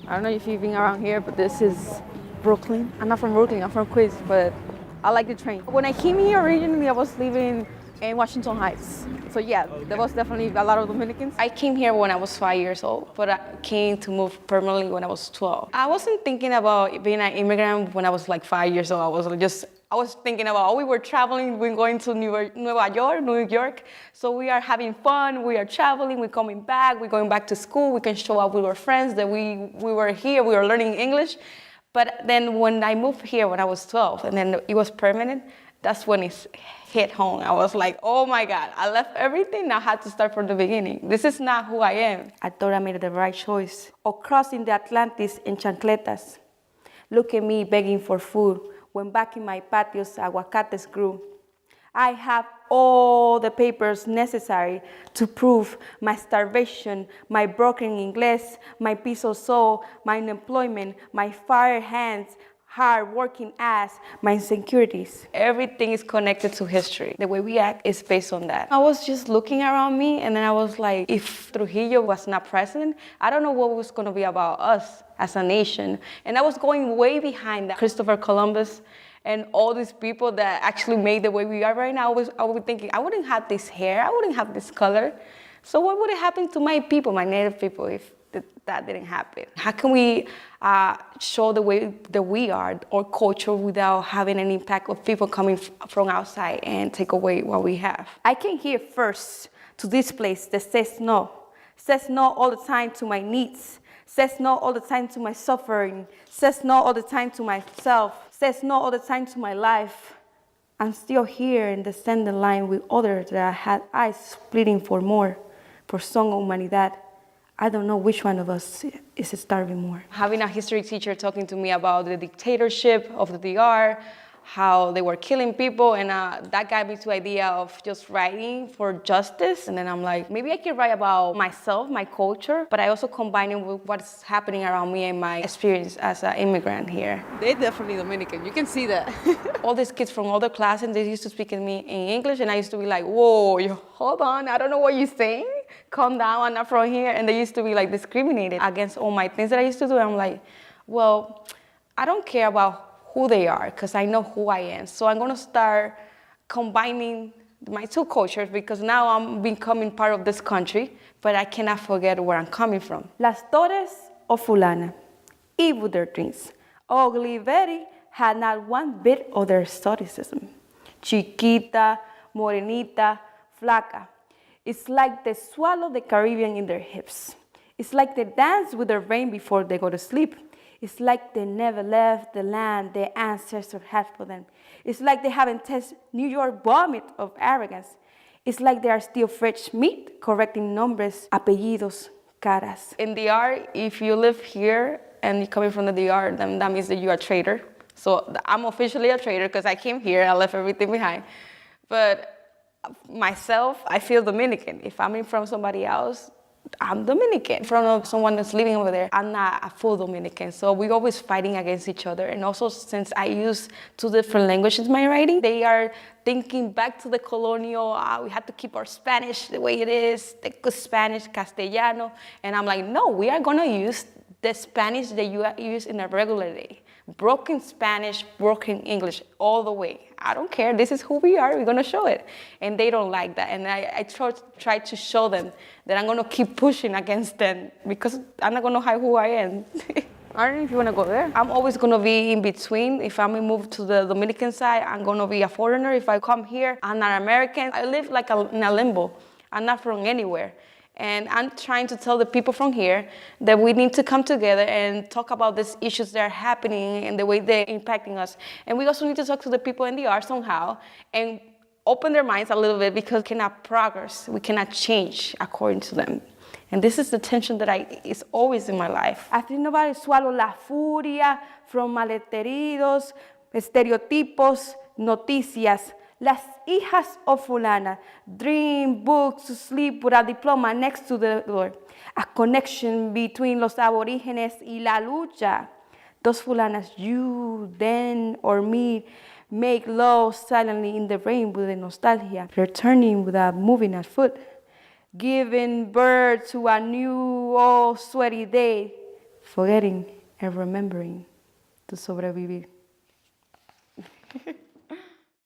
I don't know if you've been around here, but this is Brooklyn. I'm not from Brooklyn, I'm from Queens, but I like the train. When I came here originally, I was living in Washington Heights. So yeah, there was definitely a lot of Dominicans. I came here when I was 5 years old, but I came to move permanently when I was 12. I wasn't thinking about being an immigrant when I was like 5 years old. I was thinking about, we were traveling, we're going to New York. So we are having fun, we are traveling, we're coming back, we're going back to school, we can show up with our friends that we were here, we were learning English. But then when I moved here when I was 12, and then it was permanent, that's when it hit home. I was like, oh my God, I left everything, I had to start from the beginning. This is not who I am. I thought I made the right choice. Or crossing the Atlantis in chancletas. Look at me begging for food, when back in my patios aguacates grew. I have all the papers necessary to prove my starvation, my broken English, my piso soul, my unemployment, my fire hands, hard working ass, my insecurities. Everything is connected to history. The way we act is based on that. I was just looking around me and then I was like, if Trujillo was not president, I don't know what was gonna be about us as a nation. And I was going way behind that. Christopher Columbus and all these people that actually made the way we are right now, I was thinking, I wouldn't have this hair, I wouldn't have this color. So what would have happened to my people, my native people, if that didn't happen? How can we show the way that we are, our culture, without having an impact of people coming from outside and take away what we have? I came here first to this place that says no all the time to my needs, says no all the time to my suffering, says no all the time to myself, says no all the time to my life. I'm still here in the standing line with others that had eyes splitting for more, por son o humanidad. I don't know which one of us is starving more. Having a history teacher talking to me about the dictatorship of the DR, how they were killing people, and that got me to the idea of just writing for justice. And then I'm like, maybe I can write about myself, my culture, but I also combine it with what's happening around me and my experience as an immigrant here. They're definitely Dominican, you can see that. All these kids from other classes, they used to speak to me in English, and I used to be like, whoa, hold on, I don't know what you're saying. Calm down, I'm not from here. And they used to be like discriminated against all my things that I used to do. And I'm like, well, I don't care about who they are, because I know who I am. So I'm gonna start combining my two cultures, because now I'm becoming part of this country, but I cannot forget where I'm coming from. Las Torres o Fulana, Eve with their dreams. Ugly Betty had not one bit of their stoicism. Chiquita, morenita, flaca. It's like they swallow the Caribbean in their hips. It's like they dance with the rain before they go to sleep. It's like they never left the land their ancestors had for them. It's like they haven't tasted New York vomit of arrogance. It's like they are still fresh meat, correcting nombres, apellidos, caras. In the DR, if you live here and you're coming from the DR, then that means that you're a traitor. So I'm officially a traitor because I came here, I left everything behind. But myself, I feel Dominican. If I'm from somebody else, I'm Dominican. From someone that's living over there, I'm not a full Dominican. So we're always fighting against each other. And also, since I use two different languages in my writing, they are thinking back to the colonial, we have to keep our Spanish the way it is, the good Spanish, Castellano. And I'm like, no, we are gonna use the Spanish that you use in a regular day. Broken Spanish, broken English, all the way. I don't care, this is who we are, we're gonna show it. And they don't like that. And I try to show them that I'm gonna keep pushing against them because I'm not gonna hide who I am. I don't know if you wanna go there. I'm always gonna be in between. If I'm moved to the Dominican side, I'm gonna be a foreigner. If I come here, I'm not American. I live like in a limbo. I'm not from anywhere. And I'm trying to tell the people from here that we need to come together and talk about these issues that are happening and the way they're impacting us. And we also need to talk to the people in the art somehow and open their minds a little bit, because we cannot progress, we cannot change according to them. And this is the tension that is always in my life. I think nobody swallow la furia from maleteridos, estereotipos, noticias. Las hijas of fulana dream books to sleep with a diploma next to the door. A connection between los aborígenes y la lucha. Those fulanas, you, then, or me, make love silently in the rain with the nostalgia, returning without moving a foot, giving birth to a new, old, sweaty day, forgetting and remembering to sobrevivir.